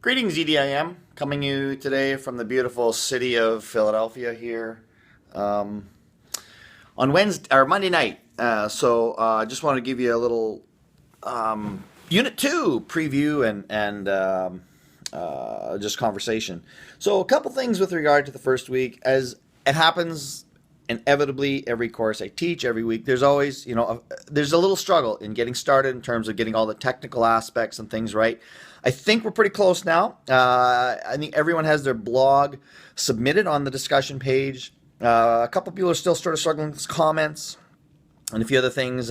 Greetings, EDIM, coming you today from the beautiful city of Philadelphia here on Wednesday or Monday night. I just want to give you a little Unit 2 preview and just conversation. So a couple things with regard to the first week. As it happens inevitably every course I teach every week, there's always, there's a little struggle in getting started in terms of getting all the technical aspects and things right. I think we're pretty close now. I think everyone has their blog submitted on the discussion page. A couple people are still sort of struggling with comments and a few other things,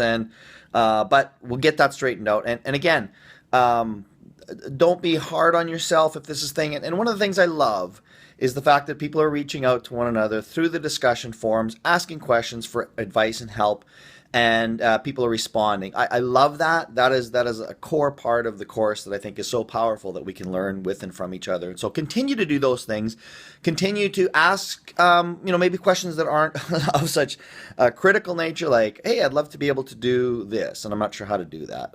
but we'll get that straightened out. And again, don't be hard on yourself if this is thing. And one of the things I love is the fact that people are reaching out to one another through the discussion forums, asking questions for advice and help, and people are responding. I love that. That is a core part of the course that I think is so powerful that we can learn with and from each other. And so continue to do those things. Continue to ask, maybe questions that aren't of such critical nature, like, hey, I'd love to be able to do this, and I'm not sure how to do that.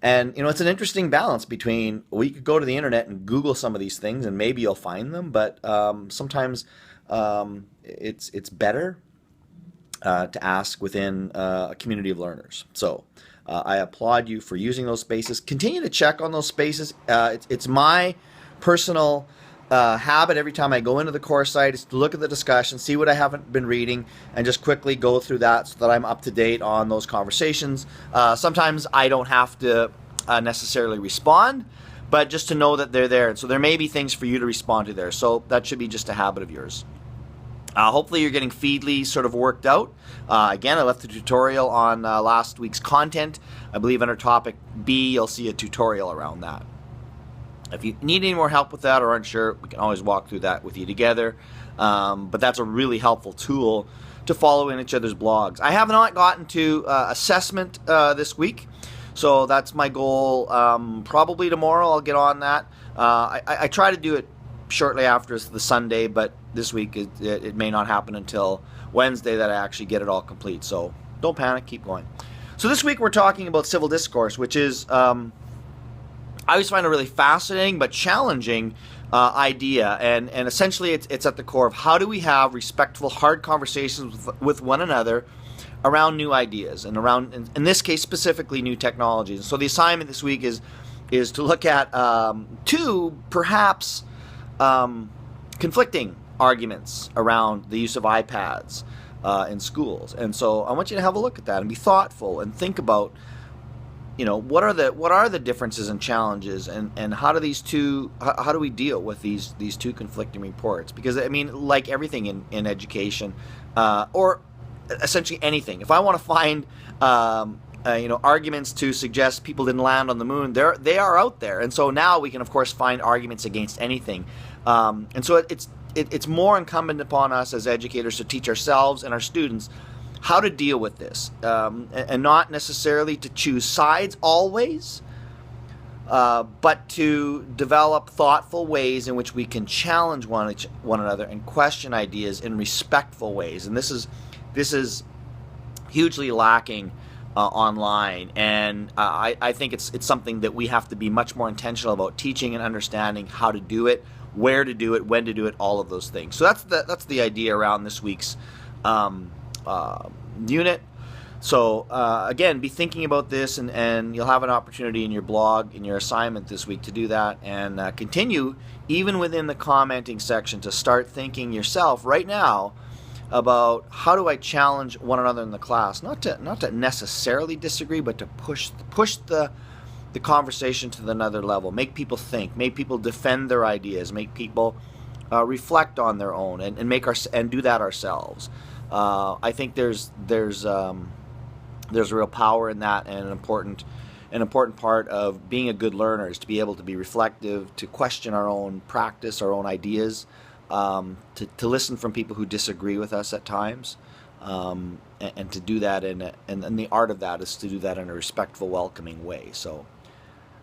It's an interesting balance between, well, you could go to the internet and Google some of these things, and maybe you'll find them, but sometimes it's better to ask within a community of learners. So I applaud you for using those spaces. Continue to check on those spaces. It's my personal habit every time I go into the course site is to look at the discussion, see what I haven't been reading, and just quickly go through that so that I'm up to date on those conversations. Sometimes I don't have to necessarily respond, but just to know that they're there. And so there may be things for you to respond to there. So that should be just a habit of yours. Hopefully you're getting Feedly sort of worked out. Again, I left the tutorial on last week's content. I believe under topic B, you'll see a tutorial around that. If you need any more help with that or aren't sure, we can always walk through that with you together. But that's a really helpful tool to follow in each other's blogs. I have not gotten to assessment this week, so that's my goal. Probably tomorrow I'll get on that. I try to do it shortly after the Sunday, but this week it may not happen until Wednesday that I actually get it all complete. So don't panic, keep going. So this week we're talking about civil discourse, which is I always find a really fascinating but challenging idea, and essentially it's at the core of how do we have respectful, hard conversations with one another around new ideas and around, in this case specifically, new technologies. And so the assignment this week is to look at two perhaps conflicting arguments around the use of iPads in schools. And so I want you to have a look at that and be thoughtful and think about, what are the differences and challenges, and how do we deal with these two conflicting reports? Because I mean, like everything in education, or essentially anything, if I want to find arguments to suggest people didn't land on the moon, they are out there. And so now we can of course find arguments against anything. And so it's more incumbent upon us as educators to teach ourselves and our students how to deal with this, and not necessarily to choose sides always, but to develop thoughtful ways in which we can challenge one another and question ideas in respectful ways. And this is hugely lacking online, and I think it's something that we have to be much more intentional about teaching and understanding how to do it, where to do it, when to do it, all of those things. So that's the idea around this week's unit. So again, be thinking about this, and you'll have an opportunity in your blog, in your assignment this week to do that, and continue even within the commenting section to start thinking yourself right now about how do I challenge one another in the class, not to necessarily disagree, but to push the conversation to another level, make people think, make people defend their ideas, make people reflect on their own, and do that ourselves. I think there's real power in that, and an important part of being a good learner is to be able to be reflective, to question our own practice, our own ideas, to listen from people who disagree with us at times, and to do that and the art of that is to do that in a respectful, welcoming way. So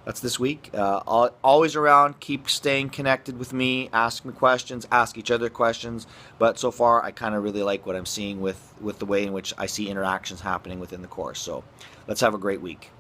that's this week. Always around, keep staying connected with me, ask me questions, ask each other questions. But so far, I kind of really like what I'm seeing with the way in which I see interactions happening within the course. So let's have a great week.